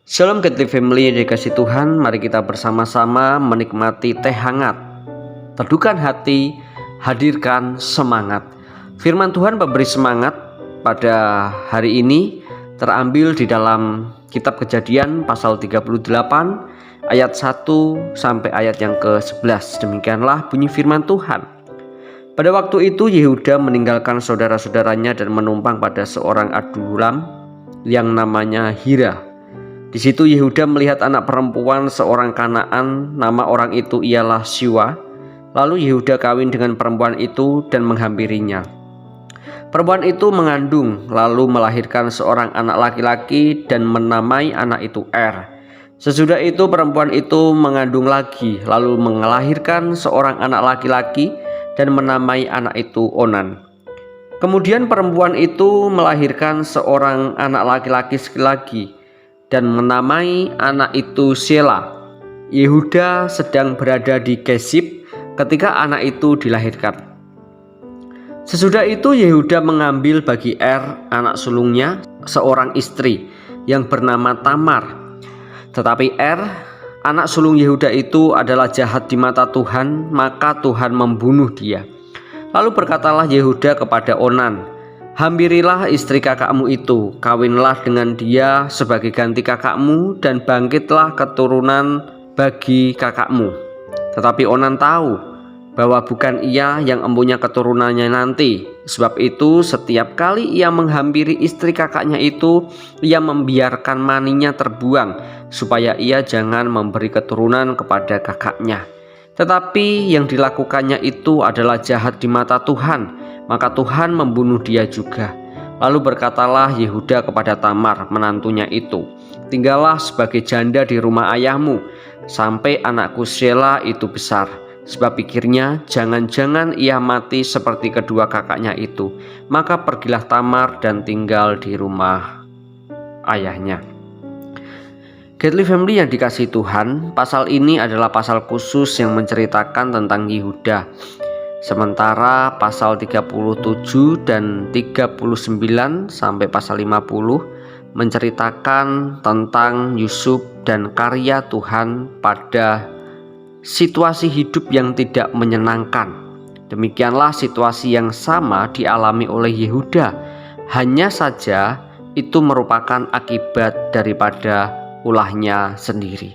Shalom Godly Family yang dikasih Tuhan, mari kita bersama-sama menikmati teh hangat. Teduhkan hati, hadirkan semangat. Firman Tuhan memberi semangat pada hari ini terambil di dalam kitab Kejadian pasal 38 ayat 1 sampai ayat yang ke-11. Demikianlah bunyi firman Tuhan. Pada waktu itu Yehuda meninggalkan saudara-saudaranya dan menumpang pada seorang Adulam yang namanya Hira. Di situ Yehuda melihat anak perempuan seorang Kanaan, nama orang itu ialah Siwa. Lalu Yehuda kawin dengan perempuan itu dan menghampirinya. Perempuan itu mengandung, lalu melahirkan seorang anak laki-laki dan menamai anak itu Er. Sesudah itu perempuan itu mengandung lagi, lalu melahirkan seorang anak laki-laki dan menamai anak itu Onan. Kemudian perempuan itu melahirkan seorang anak laki-laki sekali lagi dan menamai anak itu Sela. Yehuda sedang berada di Kesib ketika anak itu dilahirkan. Sesudah itu Yehuda mengambil bagi Er, anak sulungnya, seorang istri yang bernama Tamar. Tetapi Er, anak sulung Yehuda itu adalah jahat di mata Tuhan, maka Tuhan membunuh dia. Lalu berkatalah Yehuda kepada Onan, "Hampirilah istri kakakmu itu, kawinlah dengan dia sebagai ganti kakakmu dan bangkitlah keturunan bagi kakakmu." Tetapi Onan tahu bahwa bukan ia yang mempunyai keturunannya nanti. Sebab itu setiap kali ia menghampiri istri kakaknya itu, ia membiarkan maninya terbuang supaya ia jangan memberi keturunan kepada kakaknya. Tetapi yang dilakukannya itu adalah jahat di mata Tuhan, maka Tuhan membunuh dia juga. Lalu berkatalah Yehuda kepada Tamar, menantunya itu, "Tinggallah sebagai janda di rumah ayahmu, sampai anakku Sela itu besar." Sebab pikirnya, jangan-jangan ia mati seperti kedua kakaknya itu. Maka pergilah Tamar dan tinggal di rumah ayahnya. Godly Family yang dikasihi Tuhan, pasal ini adalah pasal khusus yang menceritakan tentang Yehuda. Sementara pasal 37 dan 39 sampai pasal 50 menceritakan tentang Yusuf dan karya Tuhan pada situasi hidup yang tidak menyenangkan. Demikianlah situasi yang sama dialami oleh Yehuda. Hanya saja itu merupakan akibat daripada ulahnya sendiri.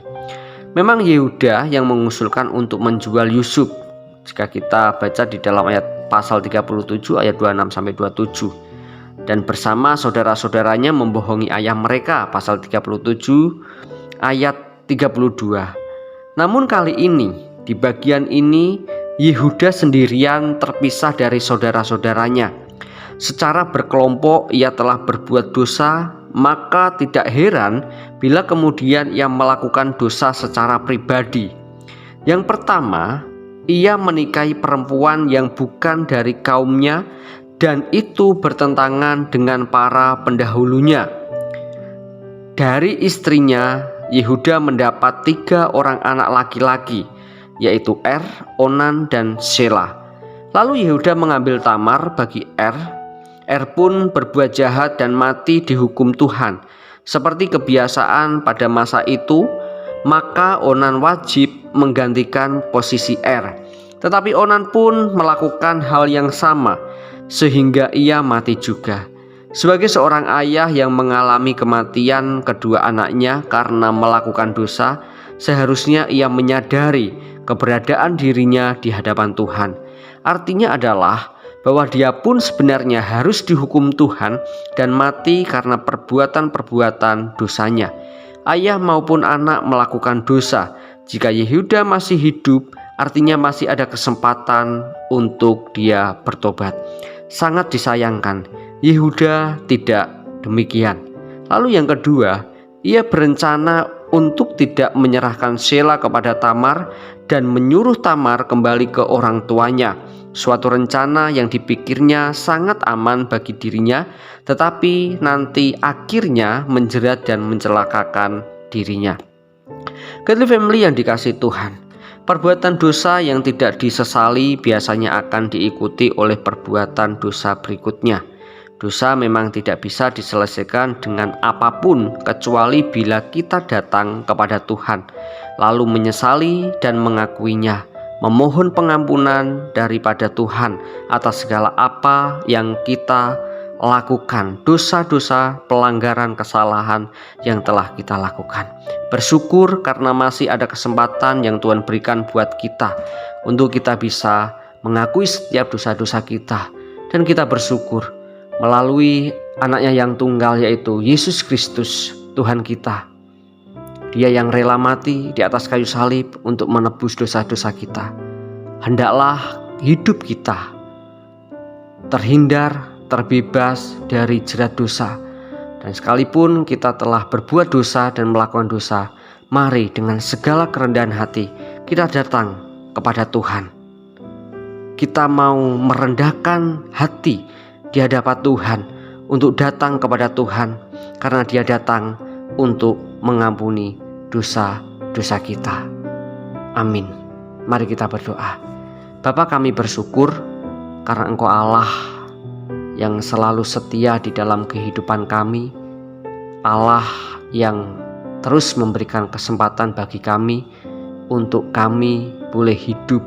Memang Yehuda yang mengusulkan untuk menjual Yusuf. Jika kita baca di dalam ayat pasal 37 ayat 26 sampai 27. Dan bersama saudara-saudaranya membohongi ayah mereka, pasal 37 ayat 32. Namun kali ini, di bagian ini Yehuda sendirian terpisah dari saudara-saudaranya. Secara berkelompok ia telah berbuat dosa, maka tidak heran bila kemudian ia melakukan dosa secara pribadi. Yang pertama, ia menikahi perempuan yang bukan dari kaumnya dan itu bertentangan dengan para pendahulunya. Dari istrinya, Yehuda mendapat 3 orang anak laki-laki, yaitu Er, Onan, dan Sela. Lalu Yehuda mengambil Tamar bagi Er. Er pun berbuat jahat dan mati dihukum Tuhan. Seperti kebiasaan pada masa itu, maka Onan wajib menggantikan posisi Er. Tetapi Onan pun melakukan hal yang sama, sehingga ia mati juga. Sebagai seorang ayah yang mengalami kematian kedua anaknya karena melakukan dosa, seharusnya ia menyadari keberadaan dirinya di hadapan Tuhan. Artinya adalah bahwa dia pun sebenarnya harus dihukum Tuhan dan mati karena perbuatan-perbuatan dosanya. Ayah maupun anak melakukan dosa. Jika Yehuda masih hidup, artinya masih ada kesempatan untuk dia bertobat. Sangat disayangkan, Yehuda tidak demikian. Lalu yang kedua, ia berencana untuk tidak menyerahkan Sela kepada Tamar dan menyuruh Tamar kembali ke orang tuanya. Suatu rencana yang dipikirnya sangat aman bagi dirinya, tetapi nanti akhirnya menjerat dan mencelakakan dirinya. Godly Family yang dikasihi Tuhan, perbuatan dosa yang tidak disesali biasanya akan diikuti oleh perbuatan dosa berikutnya. Dosa memang tidak bisa diselesaikan dengan apapun kecuali bila kita datang kepada Tuhan, lalu menyesali dan mengakuinya, memohon pengampunan daripada Tuhan atas segala apa yang kita lakukan, dosa-dosa, pelanggaran, kesalahan yang telah kita lakukan. Bersyukur karena masih ada kesempatan yang Tuhan berikan buat kita untuk kita bisa mengakui setiap dosa-dosa kita, dan kita bersyukur melalui anaknya yang tunggal, yaitu Yesus Kristus Tuhan kita. Dia yang rela mati di atas kayu salib untuk menebus dosa-dosa kita. Hendaklah hidup kita terhindar, terbebas dari jerat dosa. Dan sekalipun kita telah berbuat dosa dan melakukan dosa, mari dengan segala kerendahan hati kita datang kepada Tuhan. Kita mau merendahkan hati di hadapan Tuhan untuk datang kepada Tuhan, karena Dia datang untuk mengampuni dosa-dosa kita. Amin. Mari kita berdoa. Bapa, kami bersyukur karena Engkau Allah yang selalu setia di dalam kehidupan kami, Allah yang terus memberikan kesempatan bagi kami untuk kami boleh hidup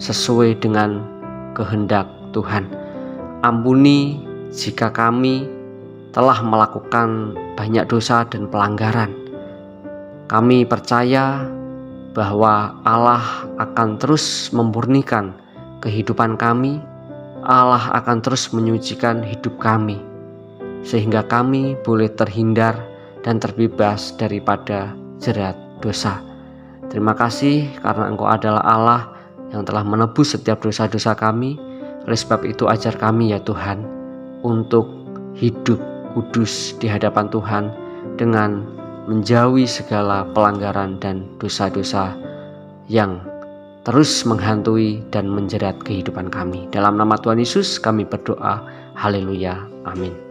sesuai dengan kehendak Tuhan. Ampuni jika kami telah melakukan banyak dosa dan pelanggaran. Kami percaya bahwa Allah akan terus memurnikan kehidupan kami. Allah akan terus menyucikan hidup kami, sehingga kami boleh terhindar dan terbebas daripada jerat dosa. Terima kasih karena Engkau adalah Allah yang telah menebus setiap dosa-dosa kami. Oleh sebab itu ajar kami ya Tuhan untuk hidup kudus di hadapan Tuhan dengan menjauhi segala pelanggaran dan dosa-dosa yang terus menghantui dan menjerat kehidupan kami. Dalam nama Tuhan Yesus kami berdoa. Haleluya. Amin.